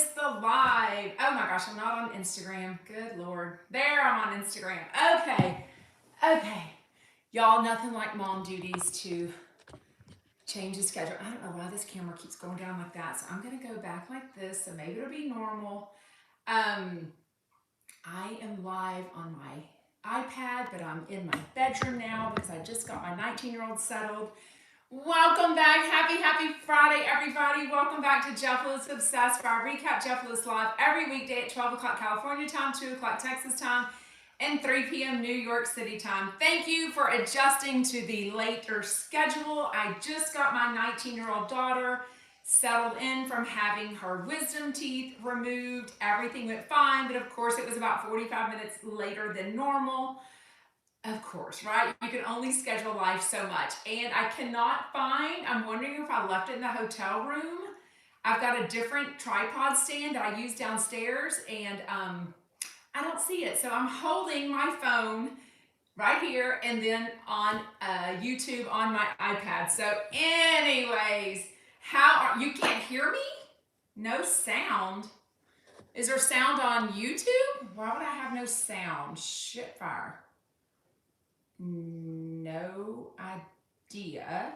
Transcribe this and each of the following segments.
missed the live. Oh my gosh, I'm not on Instagram. Good Lord. There, I'm on Instagram. Okay. Y'all, nothing like mom duties to change the schedule. I don't know why this camera keeps going down like that. So I'm going to go back like this. So maybe it'll be normal. I am live on my iPad, but I'm in my bedroom now because I just got my 19-year-old settled. Welcome back. Happy Friday, everybody. Welcome back to Jeff Lewis Obsessed, where I recap Jeff Lewis Live every weekday at 12 o'clock California time, 2 o'clock Texas time, and 3 p.m. New York City time. Thank you for adjusting to the later schedule. I just got my 19-year-old daughter settled in from having her wisdom teeth removed. Everything went fine, but of course it was about 45 minutes later than normal. Of course, right? You can only schedule life so much. And I cannot find, I'm wondering if I left it in the hotel room. I've got a different tripod stand that I use downstairs, and I don't see it. So I'm holding my phone right here and then on YouTube on my iPad. So anyways, you can't hear me? No sound? Is there sound on YouTube? Why would I have no sound? Shit fire. No idea.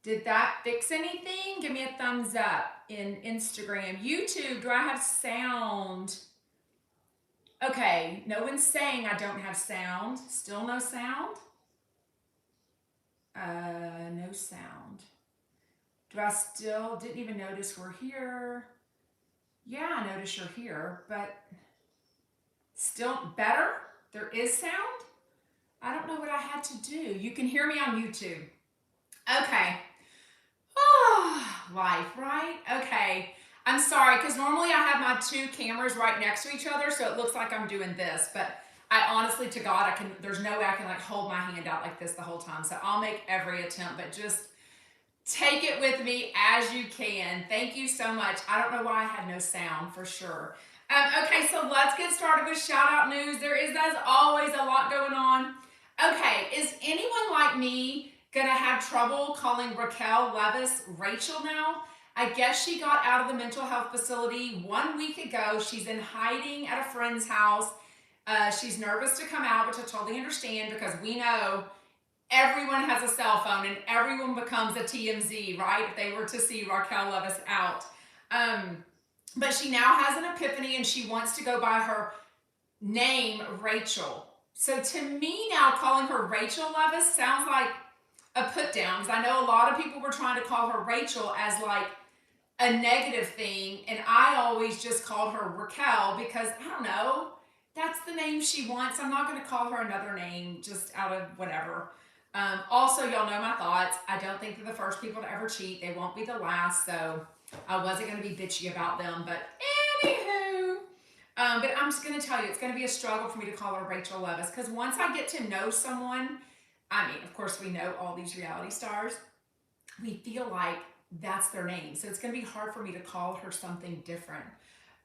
Did that fix anything? Give me a thumbs up in Instagram. YouTube, do I have sound? Okay, no one's saying I don't have sound. Still no sound? No sound. Do I still, didn't even notice we're here. Yeah, I notice you're here, but still better? There is sound? I don't know what I had to do. You can hear me on YouTube. Okay. Oh, life, right? Okay. I'm sorry, because normally I have my two cameras right next to each other, so it looks like I'm doing this, but I honestly, to God, there's no way I can like hold my hand out like this the whole time, so I'll make every attempt, but just take it with me as you can. Thank you so much. I don't know why I had no sound for sure. Okay, so let's get started with shout out news. There is, as always, a lot going on. Okay, is anyone like me gonna have trouble calling Raquel Levis Rachel now? I guess she got out of the mental health facility 1 week ago. She's in hiding at a friend's house. She's nervous to come out, which I totally understand because we know everyone has a cell phone and everyone becomes a TMZ, right? If they were to see Raquel Levis out. But she now has an epiphany and she wants to go by her name, Rachel. So to me now, calling her Rachel Levis sounds like a put down, because I know a lot of people were trying to call her Rachel as like a negative thing, and I always just called her Raquel because, I don't know, that's the name she wants. I'm not going to call her another name just out of whatever. Also, y'all know my thoughts. I don't think they're the first people to ever cheat. They won't be the last, so I wasn't going to be bitchy about them, but anywho. But I'm just going to tell you, it's going to be a struggle for me to call her Rachel Levis, because once I get to know someone, I mean, of course, we know all these reality stars, we feel like that's their name. So it's going to be hard for me to call her something different.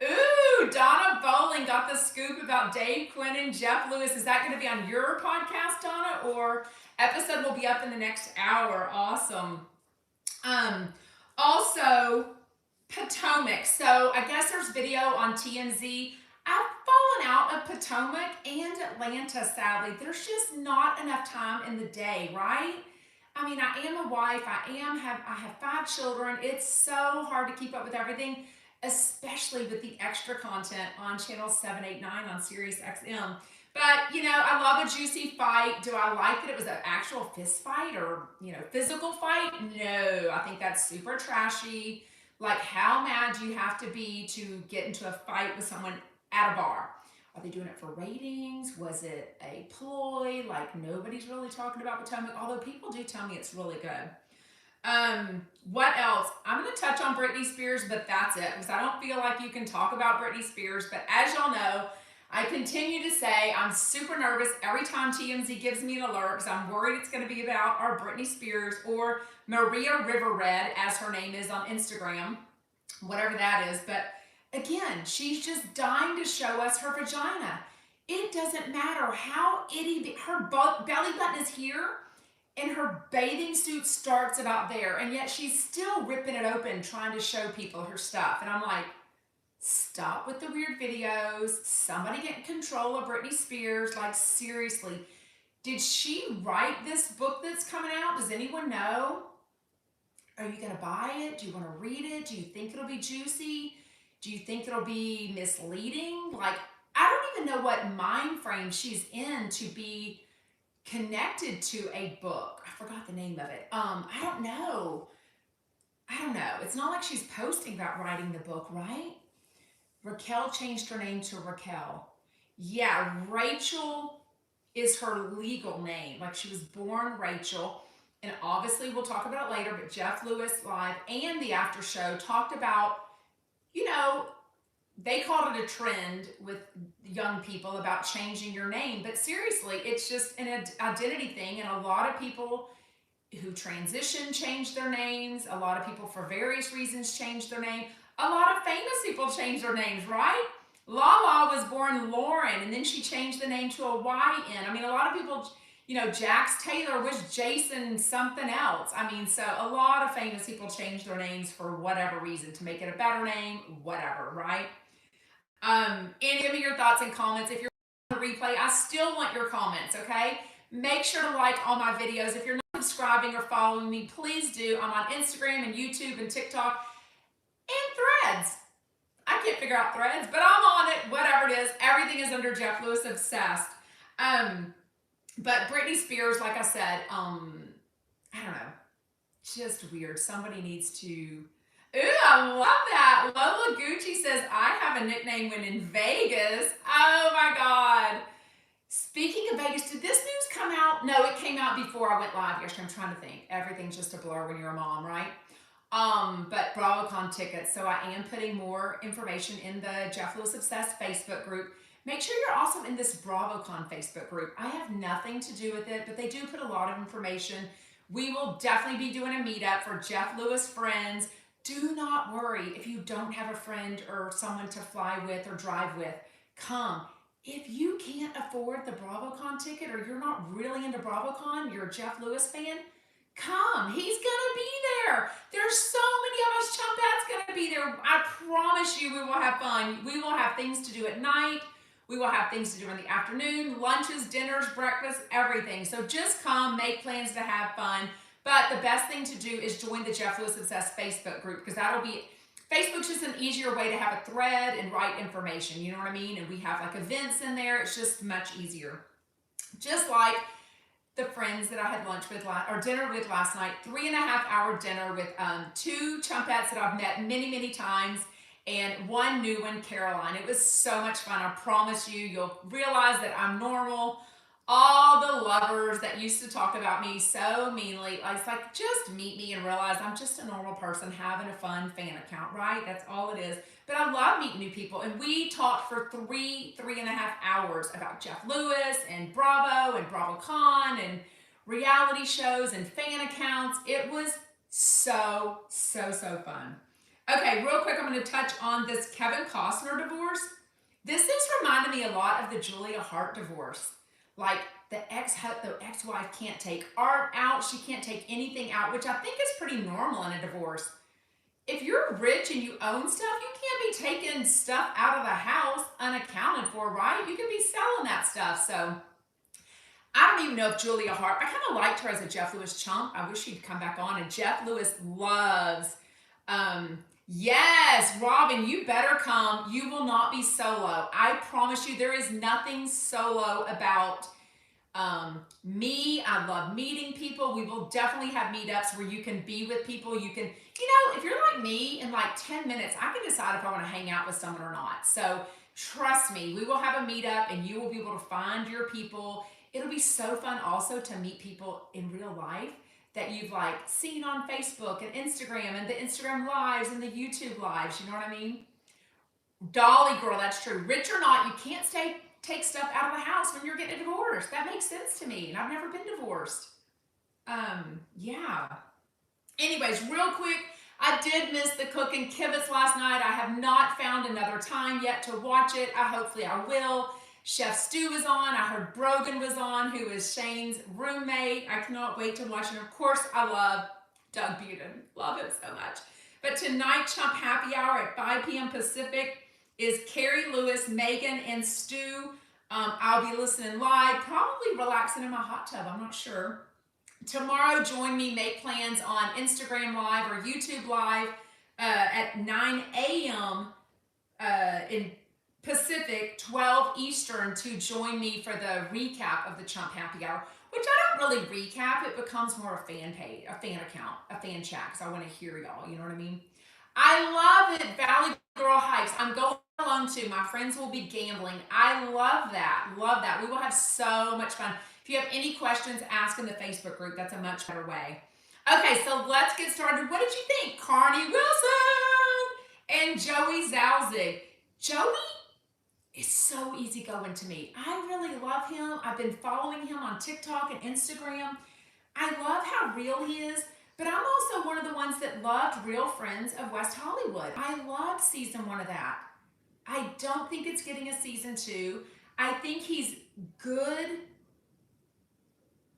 Ooh, Donna Bowling got the scoop about Dave Quinn and Jeff Lewis. Is that going to be on your podcast, Donna, or episode will be up in the next hour? Awesome. Also, Potomac. So I guess there's video on TMZ. I've fallen out of Potomac and Atlanta, sadly. There's just not enough time in the day, right? I mean, I am a wife. I have 5 children. It's so hard to keep up with everything, especially with the extra content on channel 789 on Sirius XM. But, you know, I love a juicy fight. Do I like that it was an actual fist fight or, you know, physical fight? No, I think that's super trashy. Like, how mad do you have to be to get into a fight with someone at a bar? Are they doing it for ratings? Was it a ploy? Like, nobody's really talking about Potomac, although people do tell me it's really good. What else? I'm going to touch on Britney Spears, but that's it, because I don't feel like you can talk about Britney Spears. But as y'all know, I continue to say I'm super nervous every time TMZ gives me an alert, because I'm worried it's going to be about our Britney Spears or Maria River Red, as her name is on Instagram, whatever that is. But again, she's just dying to show us her vagina. It doesn't matter how itty, her belly button is here and her bathing suit starts about there, and yet she's still ripping it open trying to show people her stuff. And I'm like, Stop with the weird videos. Somebody get control of Britney Spears. Like, seriously, did she write this book that's coming out? Does anyone know? Are you going to buy it? Do you want to read it? Do you think it'll be juicy? Do you think it'll be misleading? Like, I don't even know what mind frame she's in to be connected to a book. I forgot the name of it. I don't know. I don't know. It's not like she's posting about writing the book, right? Raquel changed her name to Raquel. Yeah, Rachel is her legal name. Like, she was born Rachel. And obviously we'll talk about it later, but Jeff Lewis Live and the after show talked about, you know, they called it a trend with young people about changing your name. But seriously, it's just an identity thing. And a lot of people who transition change their names. A lot of people for various reasons change their name. A lot of famous people change their names, right? Lala was born Lauren, and then she changed the name to a Y-N. I mean, a lot of people, you know, Jax Taylor was Jason something else. I mean, so a lot of famous people change their names for whatever reason, to make it a better name, whatever, right? And give me your thoughts and comments. If you're on the replay, I still want your comments, okay? Make sure to like all my videos. If you're not subscribing or following me, please do. I'm on Instagram and YouTube and TikTok and Threads. I can't figure out Threads, but I'm on it. Whatever it is, everything is under Jeff Lewis Obsessed. But Britney Spears, like I said, I don't know, just weird. Somebody needs to. Ooh, I love that. Lola Gucci says, I have a nickname when in Vegas. Oh my God. Speaking of Vegas, did this news come out? No, it came out before I went live yesterday. I'm trying to think. Everything's just a blur when you're a mom, right? But BravoCon tickets. So I am putting more information in the Jeff Lewis Obsessed Facebook group. Make sure you're also in this BravoCon Facebook group. I have nothing to do with it, but they do put a lot of information. We will definitely be doing a meetup for Jeff Lewis friends. Do not worry if you don't have a friend or someone to fly with or drive with. Come. If you can't afford the BravoCon ticket, or you're not really into BravoCon, you're a Jeff Lewis fan, come. He's gonna be there. There's so many of us chumpettes gonna be there. I promise you we will have fun. We will have things to do at night. We will have things to do in the afternoon, lunches, dinners, breakfast, everything. So just come, make plans to have fun. But the best thing to do is join the Jeff Lewis Obsessed Facebook group, because that'll be, Facebook's just an easier way to have a thread and write information, you know what I mean? And we have like events in there. It's just much easier. Just like the friends that I had lunch with or dinner with last night, 3.5-hour dinner with 2 chumpettes that I've met many, many times, and one new one, Caroline. It was so much fun. I promise you, you'll realize that I'm normal. All the lovers that used to talk about me so meanly, I was like, just meet me and realize I'm just a normal person having a fun fan account, right? That's all it is. But I love meeting new people. And we talked for 3.5 hours about Jeff Lewis and Bravo and BravoCon and reality shows and fan accounts. It was so fun. Okay, real quick, I'm going to touch on this Kevin Costner divorce. This is reminding me a lot of the Julia Hart divorce. Like, the ex-wife can't take art out. She can't take anything out, which I think is pretty normal in a divorce. If you're rich and you own stuff, you can't be taking stuff out of the house unaccounted for, right? You could be selling that stuff. So I don't even know if Julia Hart, I kind of liked her as a Jeff Lewis chump. I wish she'd come back on. And Jeff Lewis loves, yes, Robin, you better come. You will not be solo. I promise you, there is nothing solo about me. I love meeting people. We will definitely have meetups where you can be with people. You can, if you're like me, in like 10 minutes, I can decide if I want to hang out with someone or not. So trust me, we will have a meetup and you will be able to find your people. It'll be so fun also to meet people in real life that you've like seen on Facebook and Instagram and the Instagram lives and the YouTube lives, you know what I mean? Dolly girl, that's true. Rich or not, you can't take stuff out of the house when you're getting a divorce. That makes sense to me, and I've never been divorced. Yeah. Anyways, real quick, I did miss the cooking kibitz last night. I have not found another time yet to watch it. Hopefully I will. Chef Stu was on. I heard Brogan was on, who is Shane's roommate. I cannot wait to watch it. And of course, I love Doug Buden. Love him so much. But tonight, Chump Happy Hour at 5 p.m. Pacific. is Carrie Lewis, Megan, and Stu. I'll be listening live, probably relaxing in my hot tub. I'm not sure. Tomorrow, join me, make plans on Instagram Live or YouTube Live at 9 a.m. In Pacific, 12 Eastern, to join me for the recap of the Chump Happy Hour, which I don't really recap. It becomes more a fan page, a fan account, a fan chat, because I want to hear y'all. You know what I mean? I love it. Valley Girl Hikes. I'm going alone too. My friends will be gambling. I love that. Love that. We will have so much fun. If you have any questions, ask in the Facebook group. That's a much better way. Okay, so let's get started. What did you think? Carney Wilson and Joey ZAUZIG. Joey is so easygoing to me. I really love him. I've been following him on TikTok and Instagram. I love how real he is, but I'm also one of the ones that loved Real Friends of West Hollywood. I loved season 1 of that. I don't think it's getting a season 2. I think he's good,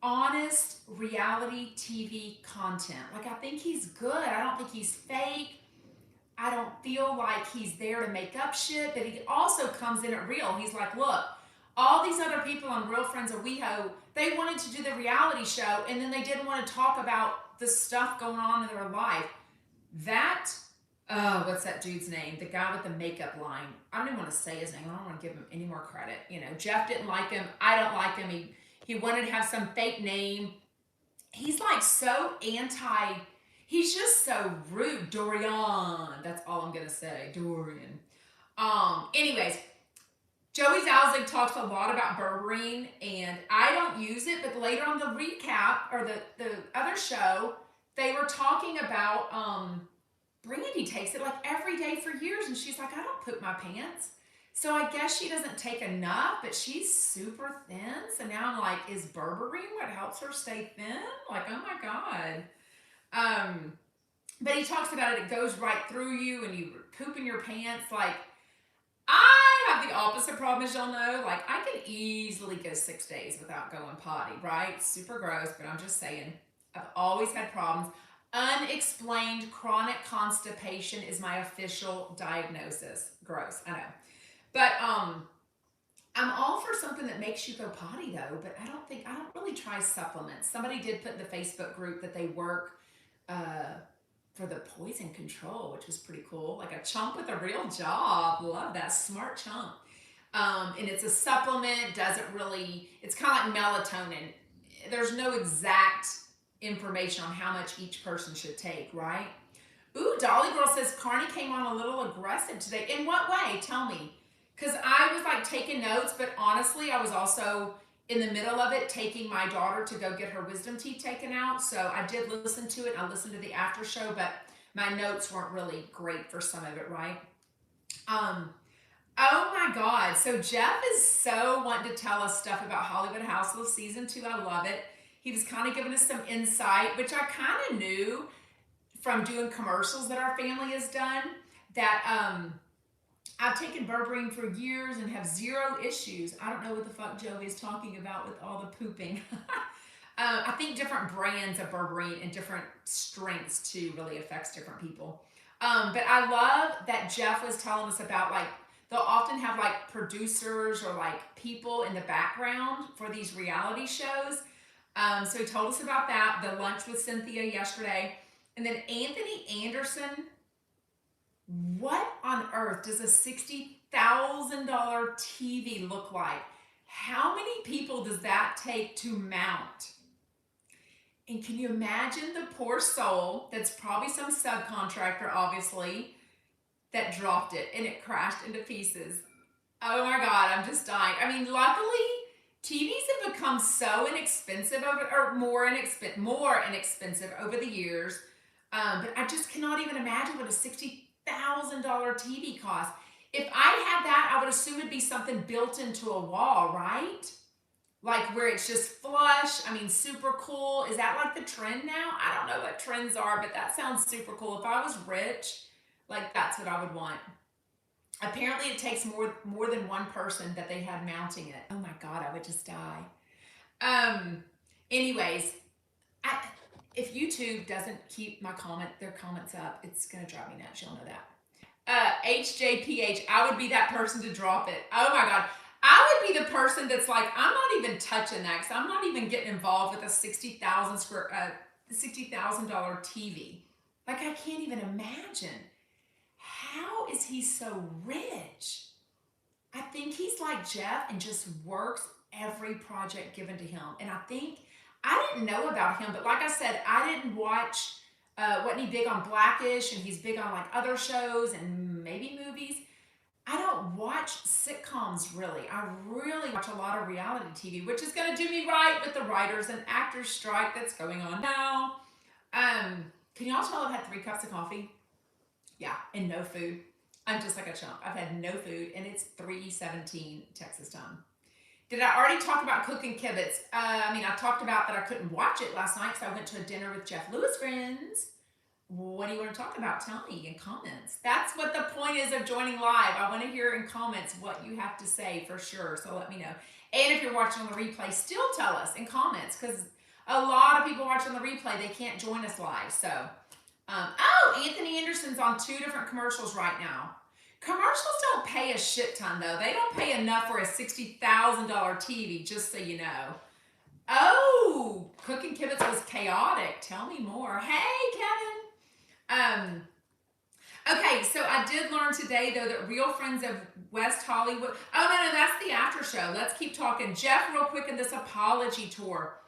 honest reality TV content. Like, I think he's good. I don't think he's fake. I don't feel like he's there to make up shit, but he also comes in at real. He's like, look, all these other people on Real Friends of WeHo, they wanted to do the reality show, and then they didn't want to talk about the stuff going on in their life. That, what's that dude's name? The guy with the makeup line. I don't even want to say his name. I don't want to give him any more credit. You know, Jeff didn't like him. I don't like him. He wanted to have some fake name. He's like so anti. He's just so rude. Dorian. That's all I'm going to say. Dorian. Anyways, Joey ZAUZIG talks a lot about berberine, and I don't use it, but later on the recap, or the other show, they were talking about, Brandy takes it like every day for years, and she's like, I don't poop my pants. So I guess she doesn't take enough, but she's super thin. So now I'm like, is berberine what helps her stay thin? Like, oh my God. But he talks about it goes right through you and you poop in your pants. Like, I have the opposite problem, as y'all know. Like, I can easily go 6 days without going potty, right? Super gross, but I'm just saying, I've always had problems. Unexplained chronic constipation is my official diagnosis. Gross, I know. But I'm all for something that makes you go potty though, but I don't really try supplements. Somebody did put in the Facebook group that they work for the poison control, which was pretty cool. Like a chump with a real job. Love that. Smart chump. And it's a supplement, it's kind of like melatonin. There's no exact information on how much each person should take, right? Ooh, Dolly Girl says Carney came on a little aggressive today. In what way? Tell me. Because I was like taking notes, but honestly, I was also in the middle of it taking my daughter to go get her wisdom teeth taken out. So I did listen to it. I listened to the after show, but my notes weren't really great for some of it, right? Oh my God. So Jeff is so wanting to tell us stuff about Hollywood Housewives season 2. I love it. He was kind of giving us some insight, which I kind of knew from doing commercials that our family has done, that I've taken berberine for years and have 0 issues. I don't know what the fuck Joey is talking about with all the pooping. I think different brands of berberine and different strengths too really affects different people. But I love that Jeff was telling us about, like, they'll often have like producers or like people in the background for these reality shows. So he told us about that, the lunch with Cynthia yesterday. And then Anthony Anderson. What on earth does a $60,000 TV look like? How many people does that take to mount? And can you imagine the poor soul, that's probably some subcontractor, obviously, that dropped it and it crashed into pieces. Oh my God, I'm just dying. I mean, luckily, TVs have become so inexpensive, more inexpensive over the years. But I just cannot even imagine what a $60,000 TV costs. If I had that, I would assume it'd be something built into a wall, right? Like where it's just flush. I mean, super cool. Is that like the trend now? I don't know what trends are, but that sounds super cool. If I was rich, like that's what I would want. Apparently it takes more than one person that they had mounting it. Oh my God, I would just die. Anyways, if YouTube doesn't keep their comments up, it's gonna drive me nuts. You'll know that. HJPH, I would be that person to drop it. Oh my God. I would be the person that's like, I'm not even touching that because I'm not even getting involved with a $60,000 TV. Like, I can't even imagine. How is he so rich? I think he's like Jeff and just works every project given to him. And I think, I didn't know about him, but like I said, I didn't watch, wasn't he big on Blackish, and he's big on like other shows and maybe movies. I don't watch sitcoms really. I really watch a lot of reality TV, which is going to do me right with the writers and actors strike that's going on now. Can y'all tell I've had 3 cups of coffee? Yeah, and no food. I'm just like a chump. I've had no food, and it's 3:17 Texas time. Did I already talk about cooking kibitz? I talked about that I couldn't watch it last night because I went to a dinner with Jeff Lewis friends. What do you want to talk about? Tell me in comments. That's what the point is of joining live. I want to hear in comments what you have to say for sure. So let me know. And if you're watching on the replay, still tell us in comments because a lot of people watching the replay, they can't join us live. So, Anthony Anderson's on 2 different commercials right now. Commercials don't pay a shit ton though. They don't pay enough for a $60,000 TV, just so you know. Oh, cooking kibitz was chaotic. Tell me more. Hey, Kevin. Okay, so I did learn today though that Real Friends of West Hollywood. Oh no, that's the after show. Let's keep talking. Jeff, real quick, in this apology tour.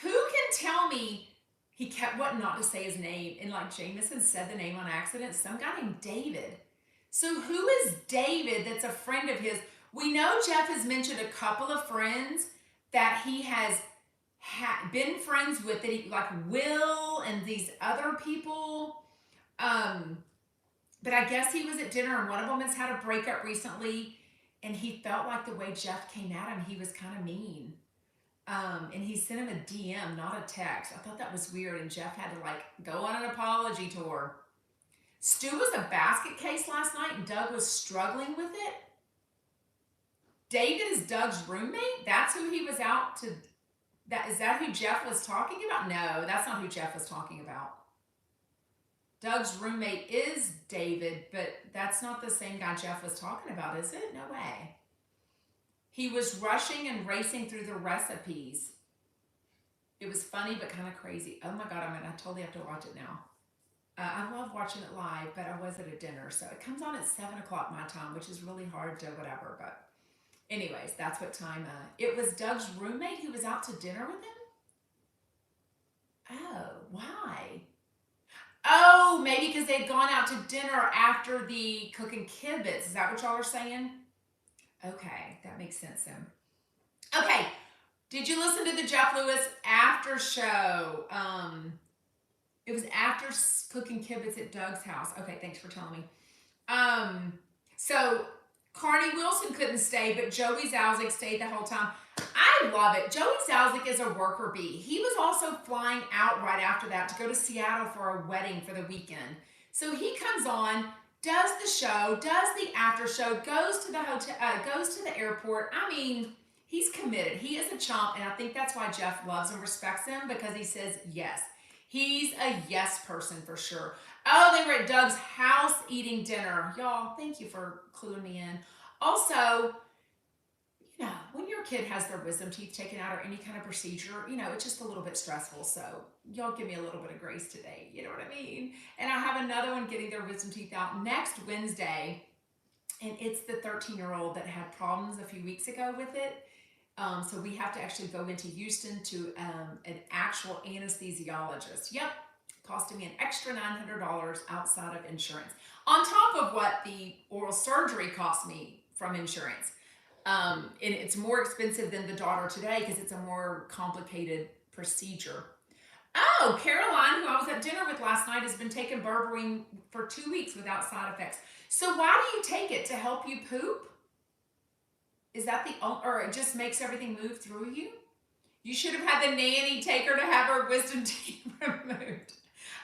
Who can tell me? He kept wanting not to say his name, and like Jameson said the name on accident. Some guy named David. So who is David that's a friend of his? We know Jeff has mentioned a couple of friends that he has been friends with, that he, like Will and these other people. But I guess he was at dinner and one of them has had a breakup recently, and he felt like the way Jeff came at him, he was kind of mean. And he sent him a DM, not a text. I thought that was weird, and Jeff had to like go on an apology tour. Stu was a basket case last night, and Doug was struggling with it. David is Doug's roommate? That's who he was out to... Is that who Jeff was talking about? No, that's not who Jeff was talking about. Doug's roommate is David, but that's not the same guy Jeff was talking about, is it? No way. He was rushing and racing through the recipes. It was funny, but kind of crazy. Oh my God, I totally have to watch it now. I love watching it live, but I was at a dinner, so it comes on at 7 o'clock my time, which is really hard to whatever, but anyways, that's what time. It was Doug's roommate who was out to dinner with him? Oh, why? Oh, maybe because they'd gone out to dinner after the cooking kibitz. Is that what y'all are saying? Okay, that makes sense then. Okay, did you listen to the Jeff Lewis after show? It was after cooking kibitz at Doug's house. Okay, thanks for telling me. So Carney Wilson couldn't stay, but Joey ZAUZIG stayed the whole time. I love it. Joey ZAUZIG is a worker bee. He was also flying out right after that to go to Seattle for a wedding for the weekend. So he comes on, does the show, does the after show, goes to the hotel, goes to the airport. I mean, he's committed. He is a chump, and I think that's why Jeff loves and respects him, because he says yes. He's a yes person for sure. Oh, they were at Doug's house eating dinner. Y'all, thank you for cluing me in. Also, you know, when your kid has their wisdom teeth taken out or any kind of procedure, you know, it's just a little bit stressful. So y'all give me a little bit of grace today. You know what I mean? And I have another one getting their wisdom teeth out next Wednesday. And it's the 13-year-old that had problems a few weeks ago with it. So we have to actually go into Houston to an actual anesthesiologist. Yep, costing me an extra $900 outside of insurance. On top of what the oral surgery cost me from insurance. And it's more expensive than the daughter today because it's a more complicated procedure. Oh, Caroline, who I was at dinner with last night, has been taking berberine for 2 weeks without side effects. So why do you take it? To help you poop? Is that or it just makes everything move through you? You should have had the nanny take her to have her wisdom teeth removed.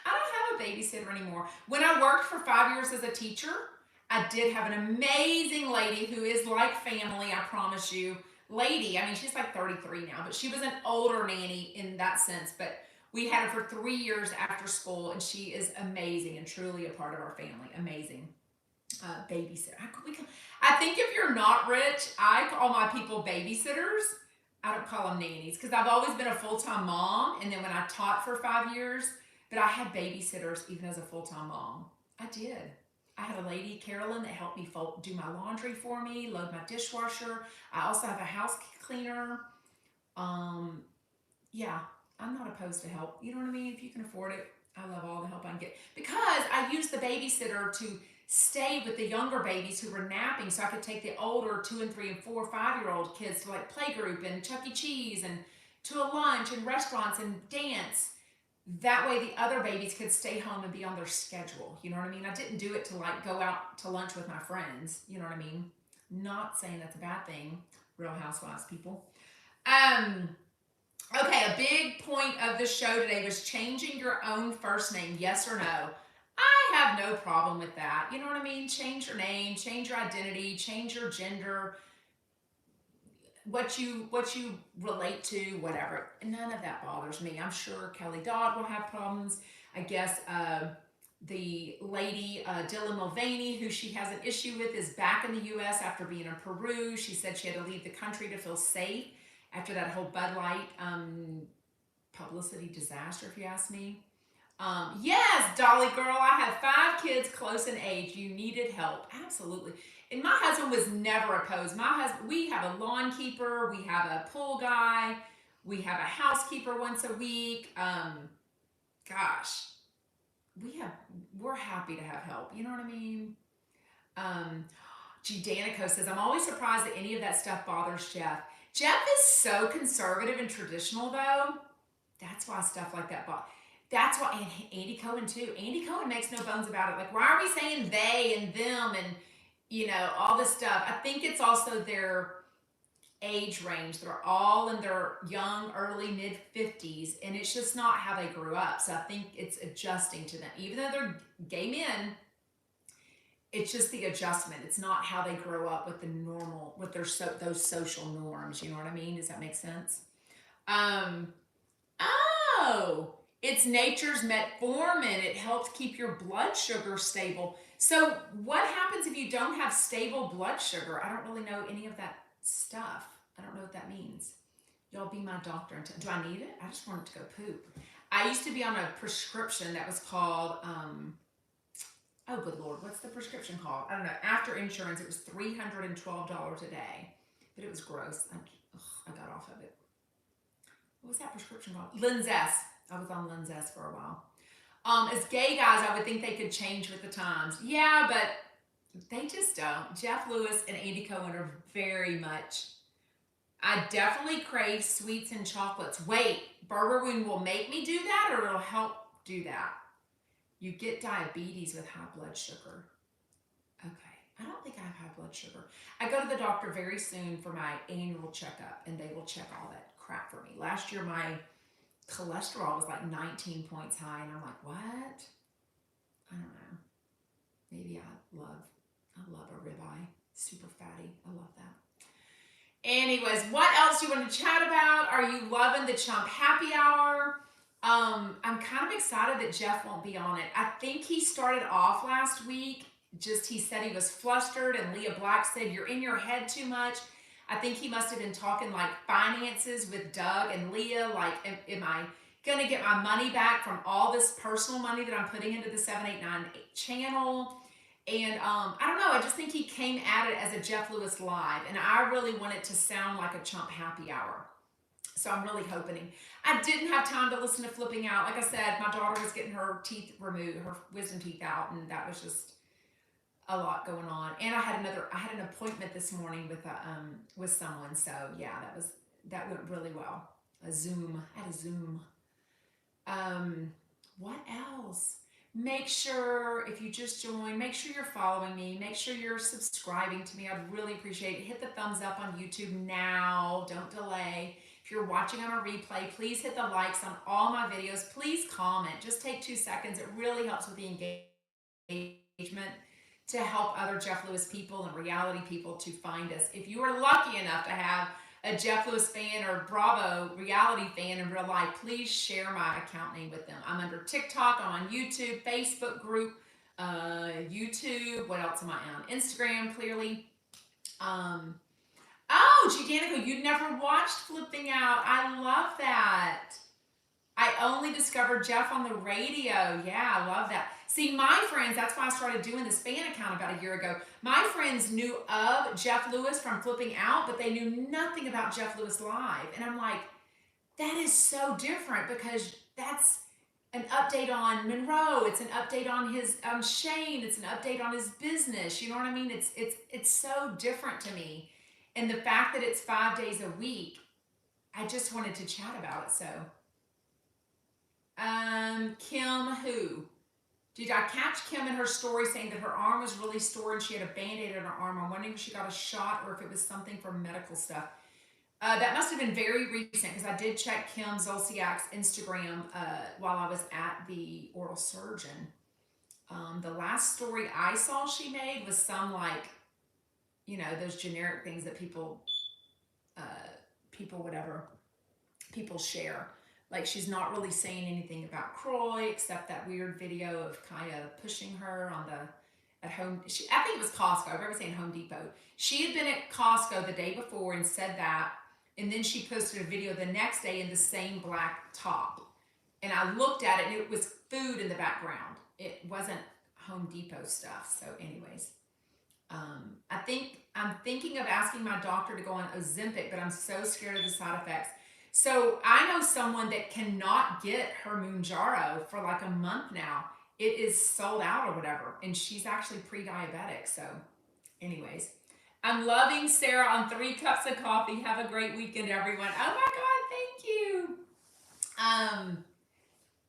I don't have a babysitter anymore. When I worked for 5 years as a teacher, I did have an amazing lady who is like family, I promise you. Lady, I mean, she's like 33 now, but she was an older nanny in that sense. But we had her for 3 years after school, and she is amazing and truly a part of our family. Amazing. babysitter. I think if you're not rich, I call my people babysitters. I don't call them nannies because I've always been a full-time mom. And then when I taught for 5 years, but I had babysitters even as a full-time mom. I did. I had a lady, Carolyn, that helped me do my laundry for me, load my dishwasher. I also have a house cleaner. Um, yeah, I'm not opposed to help. You know what I mean? If you can afford it, I love all the help I can get. Because I used the babysitter to stay with the younger babies who were napping so I could take the older 2 and 3 and 4, 5-year-old kids to like playgroup and Chuck E. Cheese and to a lunch and restaurants and dance. That way the other babies could stay home and be on their schedule. You know what I mean? I didn't do it to like go out to lunch with my friends. You know what I mean? Not saying that's a bad thing. Real Housewives people. Um, Okay, a big point of the show today was changing your own first name, yes or no? I have no problem with that. You know what I mean? Change your name, change your identity, change your gender, what you relate to, whatever. None of that bothers me. I'm sure Kelly Dodd will have problems. I guess the lady Dylan Mulvaney, who she has an issue with, is back in the U.S. after being in Peru. She said she had to leave the country to feel safe after that whole Bud Light publicity disaster, if you ask me. Yes, Dolly girl, I have 5 kids close in age. You needed help. Absolutely. And my husband was never opposed. My husband, we have a lawn keeper, we have a pool guy, we have a housekeeper once a week. Gosh, we're happy to have help. You know what I mean? Um, Gee, Danico says, I'm always surprised that any of that stuff bothers Jeff. Jeff is so conservative and traditional, though. That's why stuff like that bothers. That's why, and Andy Cohen too. Andy Cohen makes no bones about it. Like, why are we saying they and them and, all this stuff? I think it's also their age range. They're all in their young, early, mid 50s, and it's just not how they grew up. So I think it's adjusting to them. Even though they're gay men, it's just the adjustment. It's not how they grow up with the normal, with those social norms. You know what I mean? Does that make sense? Um, oh, it's nature's metformin. It helps keep your blood sugar stable. So, what happens if you don't have stable blood sugar? I don't really know any of that stuff. I don't know what that means. Y'all be my doctor. Do I need it? I just wanted to go poop. I used to be on a prescription that was called, oh, good Lord, what's the prescription called? I don't know. After insurance, it was $312 a day, but it was gross. I got off of it. What was that prescription called? Linzess. I was on Linzess for a while. As gay guys, I would think they could change with the times. Yeah, but they just don't. Jeff Lewis and Andy Cohen are very much. I definitely crave sweets and chocolates. Wait, Burger Wound will make me do that, or it'll help do that? You get diabetes with high blood sugar. Okay, I don't think I have high blood sugar. I go to the doctor very soon for my annual checkup, and they will check all that crap for me. Last year, my cholesterol was like 19 points high, and I'm like, what? I don't know. Maybe I love a ribeye. Super fatty. I love that. Anyways, what else do you want to chat about? Are you loving the Chump Happy Hour? I'm kind of excited that Jeff won't be on it. I think he started off last week. He said he was flustered, and Leah Black said, you're in your head too much. I think he must have been talking like finances with Doug and Leah. Like, am I going to get my money back from all this personal money that I'm putting into the 789 channel? And I don't know. I just think he came at it as a Jeff Lewis live, and I really want it to sound like a Chump Happy Hour. So I'm really hoping. I didn't have time to listen to Flipping Out. Like I said, my daughter was getting her teeth removed, her wisdom teeth out, and that was just a lot going on. And I had an appointment this morning with someone. So yeah, that went really well. I had a Zoom. What else? Make sure, if you just joined, make sure you're following me. Make sure you're subscribing to me. I'd really appreciate it. Hit the thumbs up on YouTube now. Don't delay. If you're watching on a replay, please hit the likes on all my videos. Please comment. Just take 2 seconds. It really helps with the engagement to help other Jeff Lewis people and reality people to find us. If you are lucky enough to have a Jeff Lewis fan or Bravo reality fan in real life, please share my account name with them. I'm under TikTok, I'm on YouTube, Facebook group, YouTube. What else am I on? Instagram, clearly. Oh, Gigantico, you'd never watched Flipping Out. I love that. I only discovered Jeff on the radio. Yeah, I love that. See, my friends, that's why I started doing this fan account about a year ago. My friends knew of Jeff Lewis from Flipping Out, but they knew nothing about Jeff Lewis Live. And I'm like, that is so different because that's an update on Monroe. It's an update on his Shane. It's an update on his business. You know what I mean? It's so different to me. And the fact that it's 5 days a week, I just wanted to chat about it. So, Kim who? Did I catch Kim in her story saying that her arm was really sore and she had a Band-Aid on her arm? I'm wondering if she got a shot or if it was something for medical stuff. That must have been very recent because I did check Kim Zolciak's Instagram while I was at the oral surgeon. The last story I saw she made was some like, you know, those generic things that people share. Like she's not really saying anything about Croy except that weird video of Kaya pushing her on at home. I think it was Costco. I remember saying Home Depot. She had been at Costco the day before and said that, and then she posted a video the next day in the same black top. And I looked at it and it was food in the background. It wasn't Home Depot stuff. So anyways, I'm thinking of asking my doctor to go on Ozempic, but I'm so scared of the side effects. So I know someone that cannot get her Mounjaro for like a month now. It is sold out or whatever, and she's actually pre-diabetic. So anyways, I'm loving Sarah on 3 cups of coffee. Have a great weekend, everyone. Oh my God, thank you.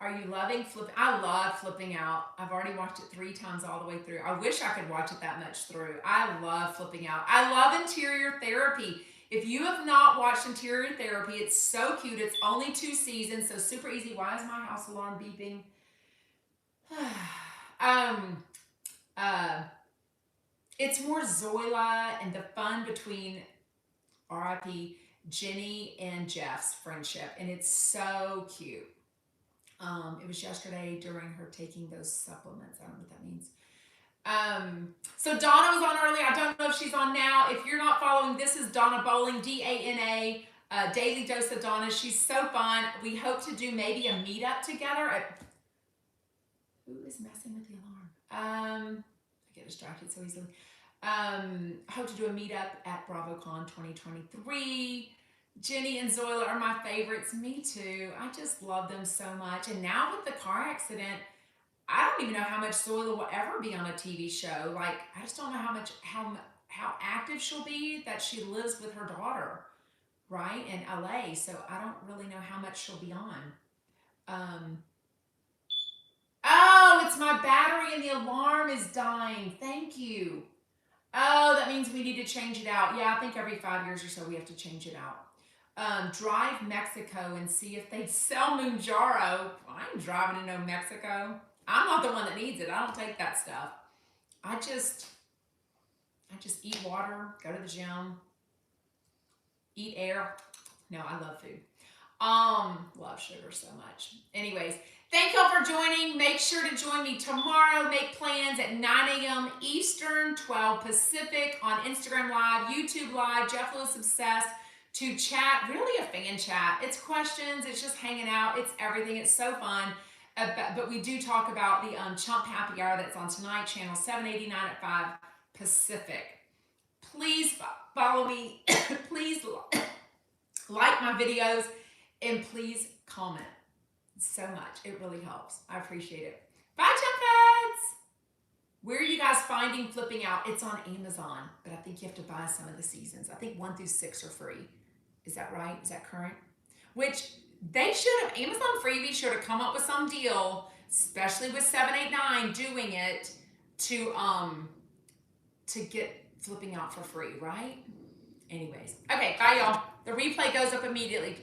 Are you loving Flipping? I love Flipping Out. I've already watched it 3 times all the way through. I wish I could watch it that much through. I love Flipping Out. I love Interior Therapy. If you have not watched Interior Therapy, it's so cute. It's only 2 seasons, so super easy. Why is my house alarm beeping? It's more Zoila and the fun between R.I.P. Jenny and Jeff's friendship, and it's so cute. It was yesterday during her taking those supplements. I don't know what that means. So Donna was on earlier. I don't know if she's on now. If you're not following, this is Donna Bowling, D-A-N-A, Daily Dose of Donna. She's so fun. We hope to do maybe a meetup together. Who is messing with the alarm? I get distracted so easily. I hope to do a meetup at BravoCon 2023. Jenny and Zoila are my favorites. Me too. I just love them so much. And now with the car accident, I don't even know how much Zoila will ever be on a TV show. Like, I just don't know how active she'll be, that she lives with her daughter, right, in LA. So I don't really know how much she'll be on. Oh, it's my battery and the alarm is dying. Thank you. Oh, that means we need to change it out. Yeah, I think every 5 years or so we have to change it out. Drive Mexico and see if they sell Mounjaro. I ain't driving to no Mexico. I'm not the one that needs it. I don't take that stuff. I just eat water, go to the gym, eat air. No, I love food. Love sugar so much. Anyways, thank y'all for joining. Make sure to join me tomorrow. Make plans at 9 a.m. Eastern, 12 Pacific on Instagram Live, YouTube Live, Jeff Lewis Obsessed, to chat, really a fan chat. It's questions, it's just hanging out, it's everything. It's so fun. But we do talk about the Chump Happy Hour that's on tonight, channel 789 at 5 Pacific. Please follow me. Please like my videos. And please comment so much. It really helps. I appreciate it. Bye, Chump Heads! Where are you guys finding Flipping Out? It's on Amazon, but I think you have to buy some of the seasons. I think 1 through 6 are free. Is that right? Is that current? Which they should have, Amazon Freebie should have come up with some deal, especially with 789 doing it, to get Flipping Out for free, right? Anyways. Okay, bye y'all. The replay goes up immediately.